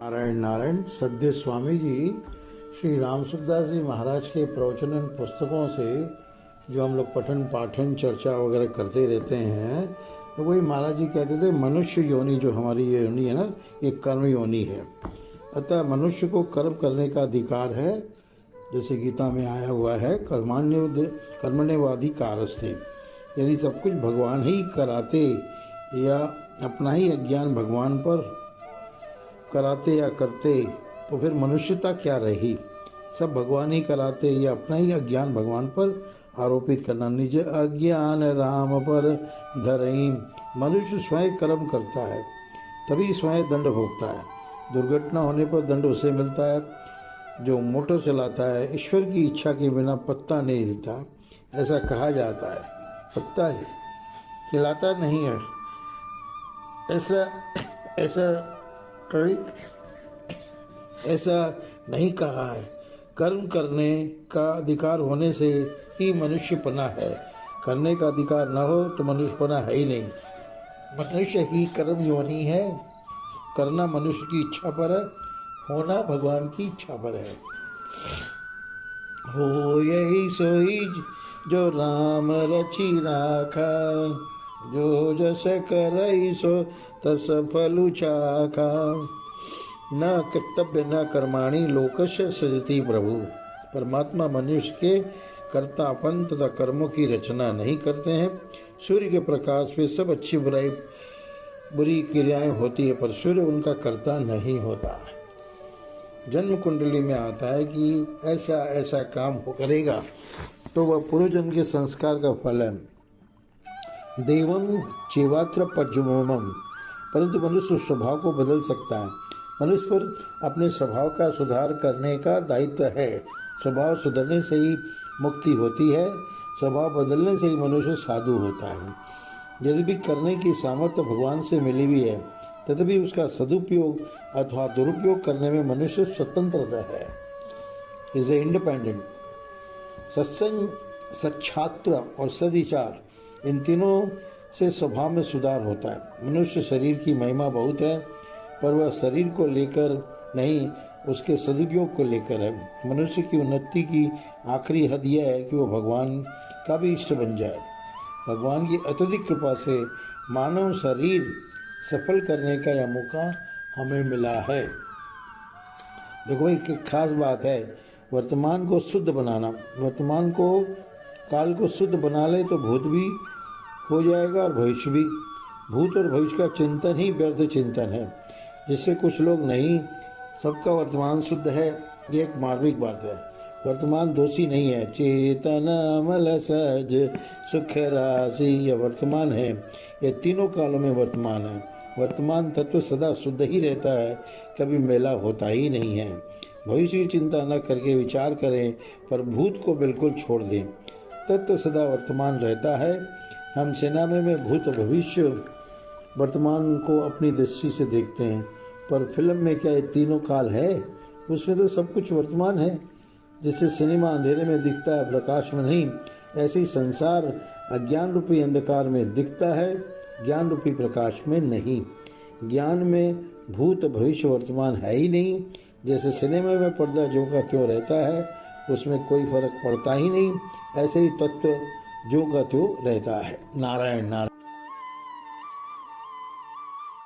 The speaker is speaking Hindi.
नारायण नारायण। सद्य स्वामी जी श्री राम सुखदास जी महाराज के प्रवचन पुस्तकों से जो हम लोग पठन पाठन चर्चा वगैरह करते रहते हैं, तो वही महाराज जी कहते थे मनुष्य योनि जो हमारी ये योनि है ना, ये कर्म योनि है। अतः मनुष्य को कर्म करने का अधिकार है, जैसे गीता में आया हुआ है कर्मण्येवाधिकारस्ते। यदि सब कुछ भगवान ही कराते या अपना ही अज्ञान भगवान पर कराते या करते तो फिर मनुष्यता क्या रही। सब भगवान ही कराते या अपना ही अज्ञान भगवान पर आरोपित करना। निज अज्ञान राम पर धरई। मनुष्य स्वयं कर्म करता है तभी स्वयं दंड भोगता है। दुर्घटना होने पर दंड उसे मिलता है। जो मोटर चलाता है ईश्वर की इच्छा के बिना पत्ता नहीं हिलता, ऐसा कहा जाता है। पत्ता हिलाता नहीं है, ऐसा नहीं कहा है। कर्म करने का अधिकार होने से ही मनुष्यपना है। करने का अधिकार न हो तो मनुष्यपना है ही नहीं। मनुष्य ही कर्म योनि है। करना मनुष्य की इच्छा पर है, होना भगवान की इच्छा पर है। हो यही सोई जो राम रचि राखा, जो जस करई सो तस फलु चाखा। न कर्तव्य न कर्माणि लोकश सृजति प्रभु। परमात्मा मनुष्य के कर्तापन तथा कर्मों की रचना नहीं करते हैं। सूर्य के प्रकाश में सब अच्छी बुरी क्रियाएं होती है, पर सूर्य उनका कर्ता नहीं होता। जन्म कुंडली में आता है कि ऐसा ऐसा काम करेगा तो वह पूर्वजन्म के संस्कार का फल है। देवम चेवात्र पज्जुमम। परंतु मनुष्य स्वभाव को बदल सकता है। मनुष्य पर अपने स्वभाव का सुधार करने का दायित्व है। स्वभाव सुधरने से ही मुक्ति होती है। स्वभाव बदलने से ही मनुष्य साधु होता है। यदि भी करने की सामर्थ्य भगवान से मिली हुई है, तथापि उसका सदुपयोग अथवा दुरुपयोग करने में मनुष्य स्वतंत्र है, इज ए इंडिपेंडेंट। सत्संग, सच्छात्र और सदिचार, इन तीनों से स्वभाव में सुधार होता है। मनुष्य शरीर की महिमा बहुत है, पर वह शरीर को लेकर नहीं, उसके सदुपयोग को लेकर है। मनुष्य की उन्नति की आखिरी हद यह है कि वह भगवान का भी इष्ट बन जाए। भगवान की अत्यधिक कृपा से मानव शरीर सफल करने का यह मौका हमें मिला है। देखो भाई, एक खास बात है, वर्तमान को शुद्ध बनाना। वर्तमान को, काल को शुद्ध बना ले तो भूत भी हो जाएगा और भविष्य भी। भूत और भविष्य का चिंतन ही व्यर्थ चिंतन है, जिससे कुछ लोग नहीं, सबका वर्तमान शुद्ध है। ये एक मार्मिक बात है। वर्तमान दोषी नहीं है। चेतन मल सहज सुख राशि, यह वर्तमान है। ये तीनों कालों में वर्तमान है। वर्तमान तत्व सदा शुद्ध ही रहता है, कभी मेला होता ही नहीं है। भविष्य की चिंता न करके विचार करें, पर भूत को बिल्कुल छोड़ दें। तत्व सदा वर्तमान रहता है। हम सेना में भूत भविष्य वर्तमान को अपनी दृष्टि से देखते हैं, पर फिल्म में क्या ये तीनों काल है? उसमें तो सब कुछ वर्तमान है। जैसे सिनेमा अंधेरे में दिखता है, प्रकाश में नहीं, ऐसे ही संसार अज्ञान रूपी अंधकार में दिखता है, ज्ञान रूपी प्रकाश में नहीं। ज्ञान में भूत भविष्य वर्तमान है ही नहीं। जैसे सिनेमा में पर्दा ज्यों का त्यों रहता है, उसमें कोई फर्क पड़ता ही नहीं, ऐसे ही तत्व ज्यों का त्यों रहता है। नारायण नारायण।